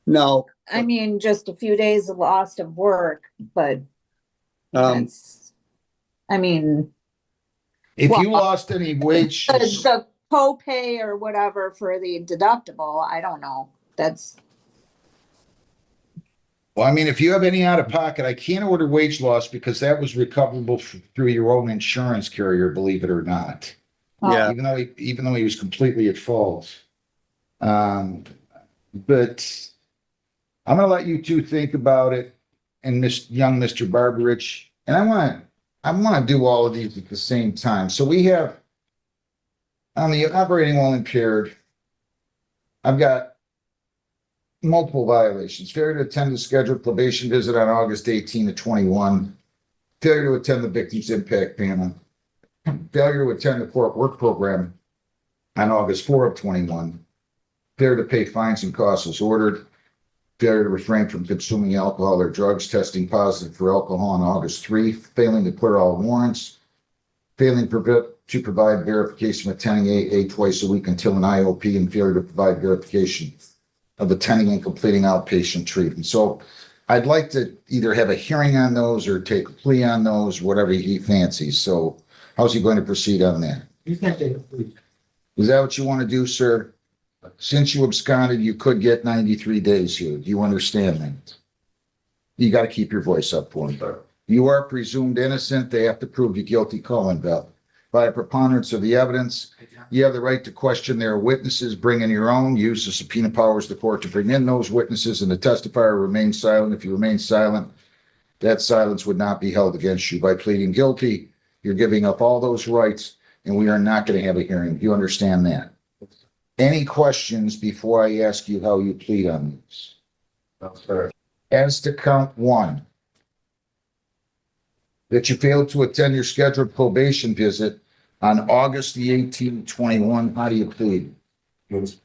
No. I mean, just a few days lost of work, but that's, I mean, If well, you lost any wage, the copay or whatever for the deductible, I don't know. That's, well, I mean, if you have any out-of-pocket, I can't order wage loss because that was recoverable through your own insurance carrier, believe it or not. Yeah. Even though he was completely at fault. But I'm gonna let you two think about it, and young Mr. Barberich, and I want to do all of these at the same time. So we have on the operating while impaired, I've got multiple violations. Failure to attend the scheduled probation visit on August 18 to 21. Failure to attend the victim's impact panel failure to attend the court work program on August 4 of 21, failure to pay fines and costs as ordered, failure to refrain from consuming alcohol or drugs, testing positive for alcohol on August 3, failing to clear all warrants, failing to provide verification of attending AA twice a week until an IOP, and failure to provide verification of attending and completing outpatient treatment. So I'd like to either have a hearing on those or take a plea on those, whatever he fancies. So how's he going to proceed on that? You can't take a plea. Is that what you want to do, sir? Since you absconded, you could get 93 days here. Do you understand that? You got to keep your voice up for me. You are presumed innocent. They have to prove you guilty, Colin Bell. By a preponderance of the evidence, you have the right to question their witnesses, bring in your own, use the subpoena powers of the court to bring in those witnesses, and the testifier remain silent. If you remain silent, that silence would not be held against you. By pleading guilty, you're giving up all those rights, and we are not going to have a hearing. Do you understand that? Any questions before I ask you how you plead on this? No, sir. As to count one, that you failed to attend your scheduled probation visit on August the 18th, 21, how do you plead? Yes,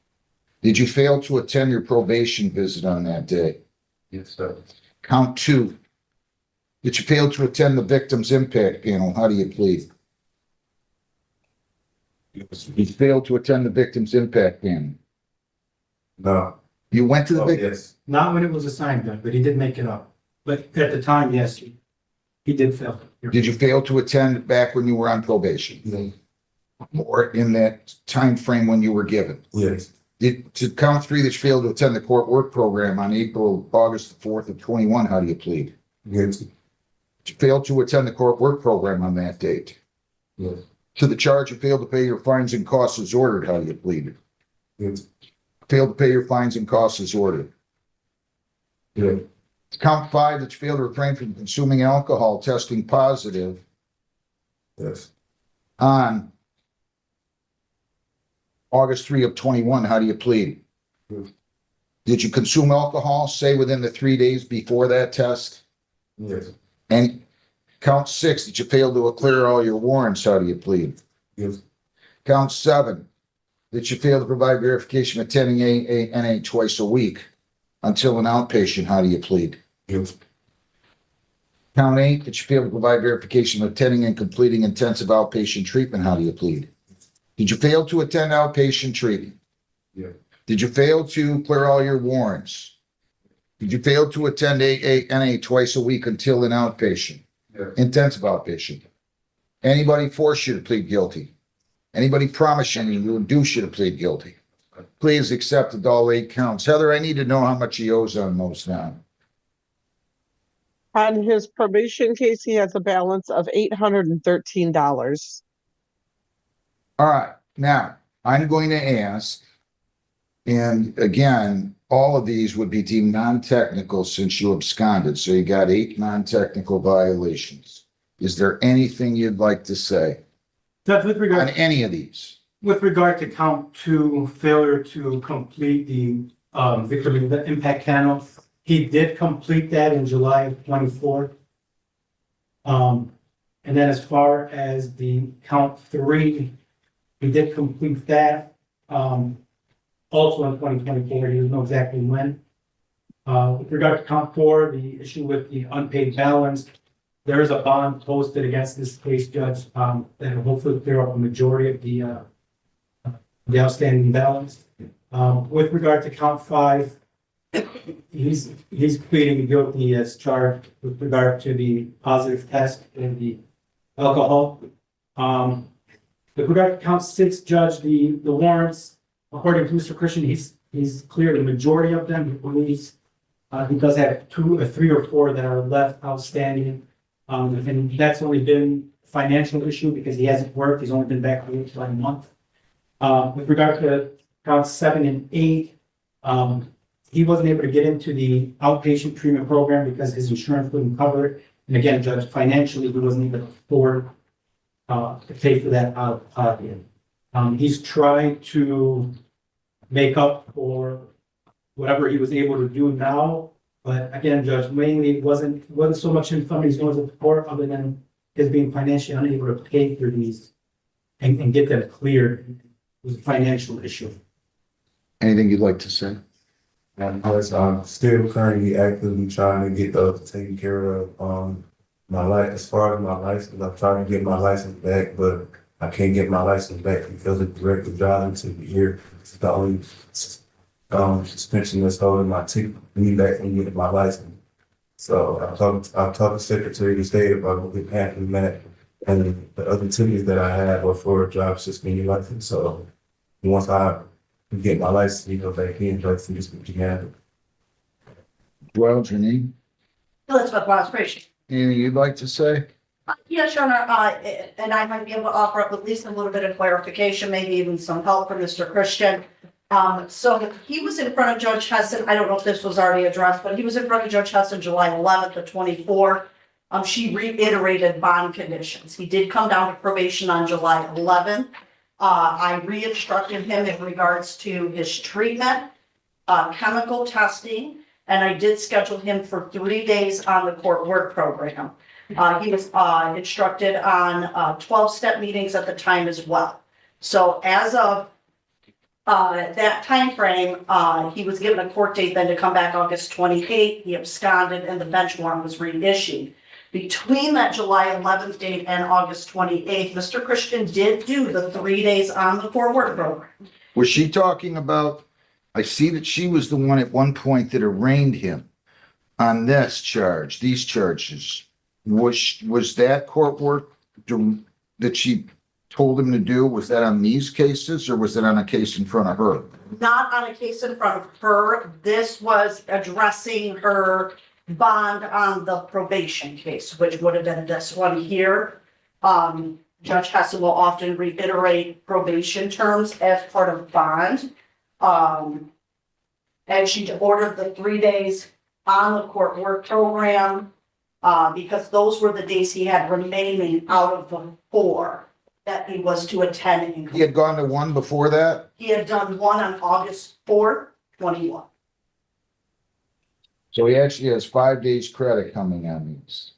Did you fail to attend your probation visit on that day? yes, sir. Count two, that you failed to attend the victim's impact panel, how do you plead? Yes. You failed to attend the victim's impact panel. No. You went to the Oh, victim. yes. Not when it was assigned, Judge, but he did make it up. But at the time, yes, he did fail. Did you fail to attend back when you were on probation? Yes. Or in that time frame when you were given? Yes. To count three, that you failed to attend the court work program on August the 4th of 21, how do you plead? Yes. Did you fail to attend the court work program on that date? Yes. To the charge, you failed to pay your fines and costs as ordered, how do you plead? Yes. Failed to pay your fines and costs as ordered. Yes. Count five, that you failed to refrain from consuming alcohol, testing positive Yes. on August 3 of 21, how do you plead? Yes. Did you consume alcohol, say within the 3 days before that test? Yes. And count six, that you failed to clear all your warrants, how do you plead? Yes. Count seven, that you failed to provide verification of attending AA twice a week until an outpatient, how do you plead? Yes. Count eight, that you failed to provide verification of attending and completing intensive outpatient treatment, how do you plead? Did you fail to attend outpatient treatment? Yes. Did you fail to clear all your warrants? Did you fail to attend AA twice a week until an outpatient? Yes. Intensive outpatient. Anybody force you to plead guilty? Anybody promise you to induce you to plead guilty? Please accept all 8 counts. Heather, I need to know how much he owes on those now. On his probation case, he has a balance of $813. All right, now I'm going to ask, and again, all of these would be deemed non-technical since you absconded. So you got 8 non-technical violations. Is there anything you'd like to say Judge, with on regard, any of these? with regard to count two, failure to complete the victim impact panel, he did complete that in July of 24. And then as far as the count three, he did complete that also in 2024. He doesn't know exactly when. With regard to count four, the issue with the unpaid balance, there is a bond posted against this case, Judge, that will hopefully clear up a majority of the outstanding balance. With regard to count five, he's pleading guilty as charged with regard to the positive test and the alcohol. With regard to count six, Judge, the warrants, according to Mr. Christian, he's cleared the majority of them. He believes he does have 2 or 3 or 4 that are left outstanding. And that's only been a financial issue because he hasn't worked. He's only been back for about a month. With regard to counts 7 and 8, he wasn't able to get into the outpatient treatment program because his insurance wouldn't cover it. And again, Judge, financially, he wasn't able to afford to pay for that out of pocket. He's trying to make up for whatever he was able to do now. But again, Judge, mainly it wasn't so much him funding his nose at the court other than his being financially unable to pay for these and get them cleared was a financial issue. Anything you'd like to say? And plus, I'm still currently actively trying to get taken care of, my life, as far as my license, I'm trying to get my license back, but I can't get my license back because of directed driving to the year. It's the only, suspension that's holding me back from getting my license. So I've talked to Secretary of State about what could happen that, and the other activities that I have are for a driver suspended license. So once I get my license, back in, like to just begin. Well, Janine, Elizabeth Prosecution. anything you'd like to say? Yes, Your Honor, and I might be able to offer up at least a little bit of clarification, maybe even some help from Mr. Christian. So he was in front of Judge Hessen. I don't know if this was already addressed, but he was in front of Judge Hessen July 11th of 24. She reiterated bond conditions. He did come down to probation on July 11th. I re-instructed him in regards to his treatment, chemical testing, and I did schedule him for 3 days on the court work program. He was instructed on 12-step meetings at the time as well. So as of that time frame, he was given a court date then to come back August 28th. He absconded and the bench warrant was reissued. Between that July 11th date and August 28th, Mr. Christian did do the 3 days on the court work program. Was she talking about, I see that she was the one at one point that arraigned him on this charge, these charges. Was that court work that she told him to do, was that on these cases or was it on a case in front of her? Not on a case in front of her. This was addressing her bond on the probation case, which would have been this one here. Judge Hessen will often reiterate probation terms as part of bond. And she ordered the 3 days on the court work program because those were the days he had remaining out of the 4 that he was to attend. He had gone to one before that? He had done one on August 4th, 21. So he actually has 5 days credit coming on these.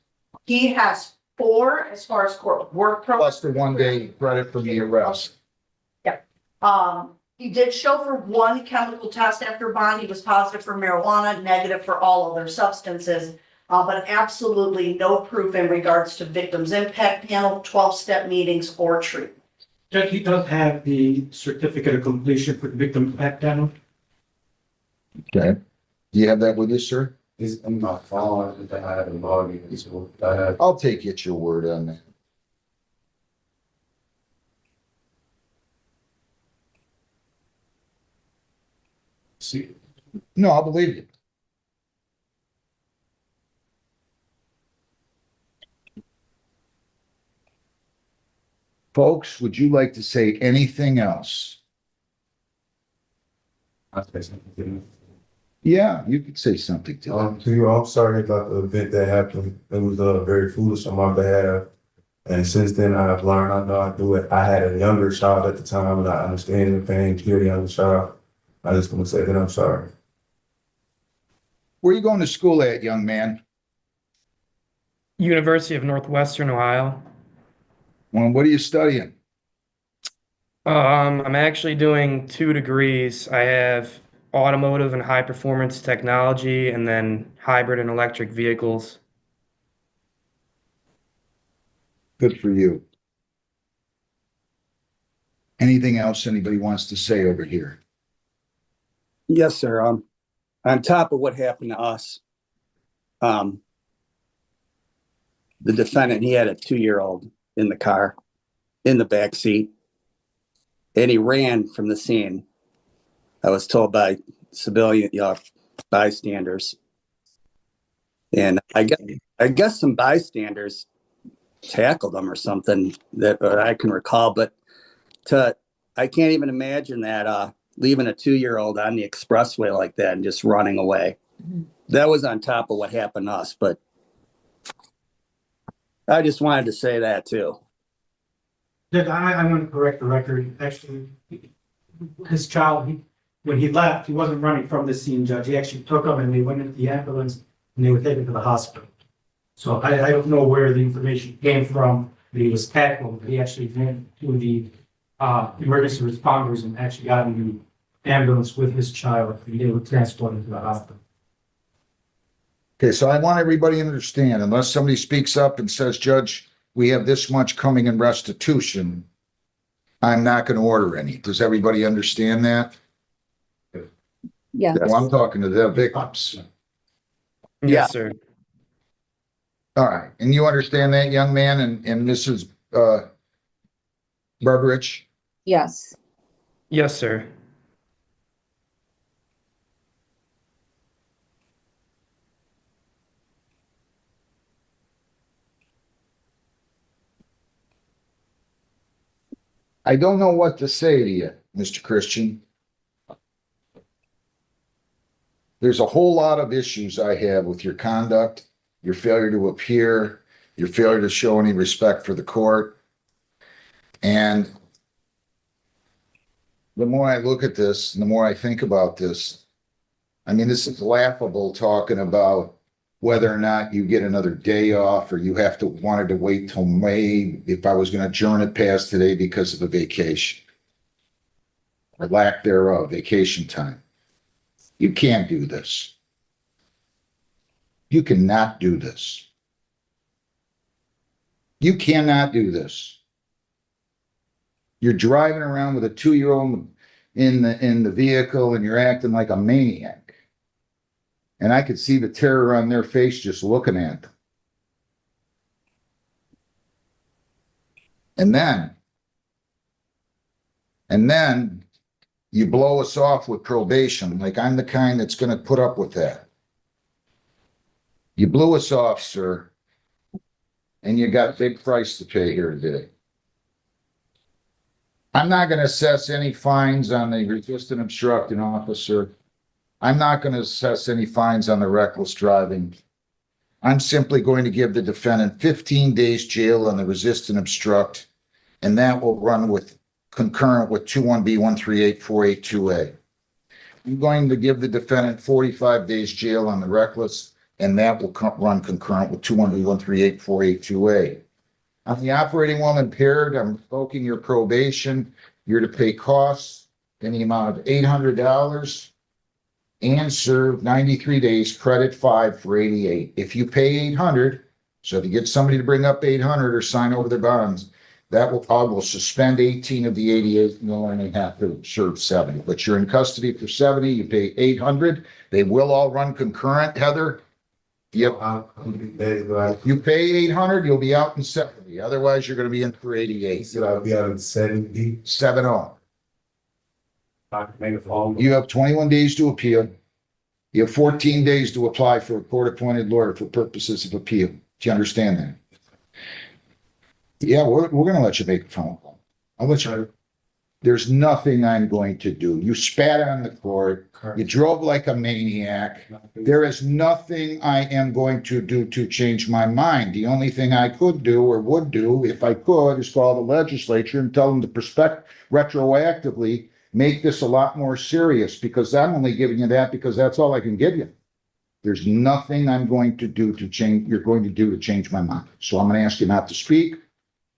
He has 4 as far as court work program. Plus the 1 day credit from the arrest. He did show for 1 chemical test after bond. He was positive for marijuana, negative for all other substances, but absolutely no proof in regards to victims impact panel, 12-step meetings, or treatment. Judge, he does have the certificate of completion for the victim impact panel. Okay. Do you have that with you, sir? It's in my phone that I have a login, so I have. I'll take it your word on that. See, No, I'll believe you. Folks, would you like to say anything else? I say something. Yeah, you could say something to them. To you, I'm sorry about the event that happened. It was very foolish on my behalf. And since then, I've learned I know I do it. I had a younger child at the time, and I understand the pain to a younger child. I just want to say that I'm sorry. Where are you going to school at, young man? University of Northwestern Ohio. Well, what are you studying? I'm actually doing 2 degrees. I have automotive and high performance technology, and then hybrid and electric vehicles. Good for you. Anything else anybody wants to say over here? Yes, sir. On top of what happened to us, the defendant, he had a 2-year-old in the car, in the back seat, and he ran from the scene. I was told by civilian bystanders, and I guess some bystanders tackled him or something that I can recall. But I can't even imagine that leaving a 2-year-old on the expressway like that and just running away. That was on top of what happened to us, but I just wanted to say that too. Judge, I want to correct the record. Actually, his child, when he left, he wasn't running from the scene, Judge. He actually took him and they went into the ambulance and they were taken to the hospital. So I don't know where the information came from, that he was tackled, but he actually went to the, emergency responders and actually got in the ambulance with his child, and they were transported to the hospital. Okay, so I want everybody to understand, unless somebody speaks up and says, Judge, we have this much coming in restitution, I'm not going to order any. Does everybody understand that? Yeah. Well, I'm talking to the victims. Yeah. Yes, sir. All right, and you understand that, young man and Mrs. Burbridge? Yes. Yes, sir. I don't know what to say to you, Mr. Christian. There's a whole lot of issues I have with your conduct, your failure to appear, your failure to show any respect for the court. And the more I look at this, and the more I think about this, I mean, this is laughable talking about whether or not you get another day off or you have to wanted to wait till May if I was going to adjourn it past today because of a vacation or lack thereof, vacation time. You can't do this. You cannot do this. You cannot do this. You're driving around with a 2-year-old in the vehicle and you're acting like a maniac. And I could see the terror on their face just looking at them. And then you blow us off with probation, like I'm the kind that's going to put up with that. You blew us off, sir, and you got a big price to pay here today. I'm not going to assess any fines on the resisting obstructing officer. I'm not going to assess any fines on the reckless driving. I'm simply going to give the defendant 15 days jail on the resist and obstruct, and that will run with concurrent with 21B138482A. I'm going to give the defendant 45 days jail on the reckless, and that will run concurrent with 21B138482A. On the operating while impaired, I'm revoking your probation. You're to pay costs in the amount of $800 and serve 93 days, credit 5 for 88. If you pay 800, so if you get somebody to bring up 800 or sign over their bonds, I will suspend 18 of the 88 and you'll only have to serve 70. But you're in custody for 70, you pay 800. They will all run concurrent, Heather. Yep. You pay 800, you'll be out in 70. Otherwise, you're going to be in for 88. So I'll be out in 70. 70. Make a phone. You have 21 days to appeal. You have 14 days to apply for a court-appointed lawyer for purposes of appeal. Do you understand that? Yeah, we're going to let you make a phone call. I'll let you. There's nothing I'm going to do. You spat on the court. You drove like a maniac. There is nothing I am going to do to change my mind. The only thing I could do or would do, if I could, is call the legislature and tell them to retroactively make this a lot more serious, because I'm only giving you that because that's all I can give you. There's nothing I'm going to do to change, you're going to do to change my mind. So I'm going to ask you not to speak.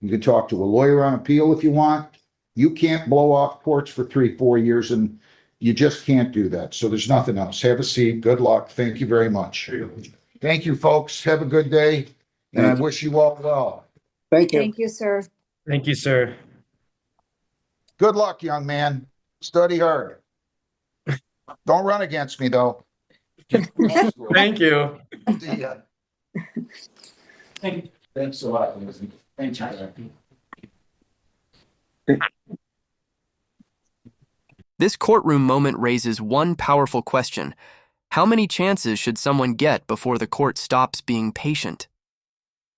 You can talk to a lawyer on appeal if you want. You can't blow off courts for 3-4 years, and you just can't do that. So there's nothing else. Have a seat. Good luck. Thank you very much. Thank you, folks. Have a good day, and I wish you all well. Thank you. Thank you, sir. Thank you, sir. Good luck, young man. Study hard. Don't run against me, though. Thank you. See ya. Thanks a lot, Lizzie. Thanks, Jackie. This courtroom moment raises one powerful question. How many chances should someone get before the court stops being patient?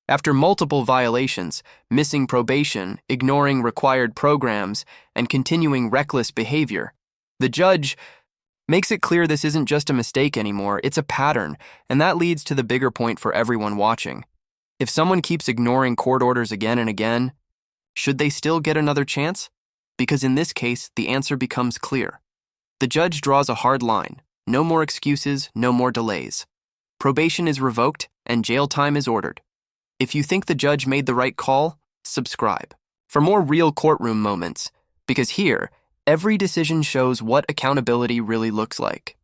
After multiple violations, missing probation, ignoring required programs, and continuing reckless behavior, the judge makes it clear this isn't just a mistake anymore, it's a pattern, and that leads to the bigger point for everyone watching. If someone keeps ignoring court orders again and again, should they still get another chance? Because in this case, the answer becomes clear. The judge draws a hard line. No more excuses, no more delays. probation is revoked, and jail time is ordered. If you think the judge made the right call, subscribe for more real courtroom moments, because here, every decision shows what accountability really looks like.